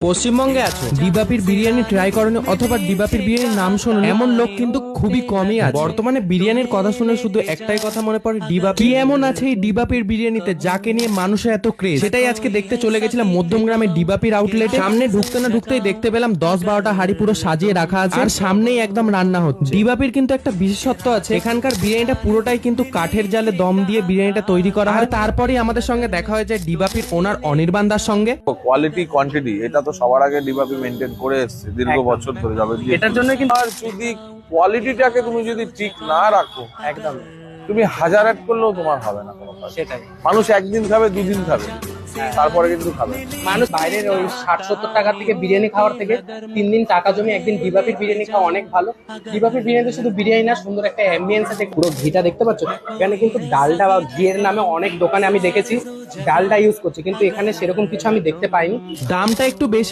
পশ্চিমবঙ্গে আছো, ডিবাপির বিরিয়ানি ট্রাই করনি অথবা ডিবাপির বিরিয়ানির নাম শোনো, এমন লোক কিন্তু খুবই কমই আছে। বর্তমানে বিরিয়ানির কথা শুনে শুধু একটাই কথা মনে পড়ে, ডিবাপি। কি এমন আছে এই ডিবাপির বিরিয়ানিতে যাকে নিয়ে মানুষের এত ক্রেজ? সেটাই আজকে দেখতে চলে গেছিলাম মধ্যমগ্রামের ডিবাপির আউটলেটে। সামনে ঢুকতে না ঢুকতেই দেখতে পেলাম 10-12টা হাড়ি পুরো সাজিয়ে রাখা আছে, আর সামনেই একদম রান্না হচ্ছে। ডিবাপির কিন্তু একটা বিশেষত্ব আছে, এখানকার বিরিয়ানিটা পুরোটাই কিন্তু কাঠের জালে দম দিয়ে বিরিয়ানিটা তৈরি করা হয়। তারপরেই আমাদের সঙ্গে দেখা হয়ে যায় ডিবাপির ওনার অনির্বাণ দার সঙ্গে। কোয়ালিটি কোয়ান্টিটি এটা তো সবার আগে ডিবাপি মেনটেন করে এসছে দীর্ঘ বছর ধরে যাবে। এটার জন্য কিন্তু আর যদি কোয়ালিটিটাকে তুমি যদি ঠিক না রাখো, একদম তুমি হাজার অ্যাড করলেও তোমার হবে না কোনো কাজ। সেটাই। মানুষ একদিন খাবে, দুদিন খাবে, তারপরে কিন্তু খাবে না। মানুষ বাইরের ওই 60-70 টাকা থেকে বিরিয়ানি খাওয়ার থেকে 3 দিন টাকা জমি একদিন ডিবাপির বিরিয়ানি খাওয়া অনেক ভালো। ডিবাপির বিরিয়ানিতে শুধু বিরিয়ানি না, সুন্দর একটা অ্যাম্বিয়েন্স আছে। পুরো ঘিটা দেখতে পাচ্ছ, এখানে কিন্তু ডালডা বা ঘিয়ের নামে অনেক দোকানে আমি দেখেছি ডালডা ইউজ করছে, কিন্তু এখানে সেরকম কিছু আমি দেখতে পাইনি। দামটা একটু বেশি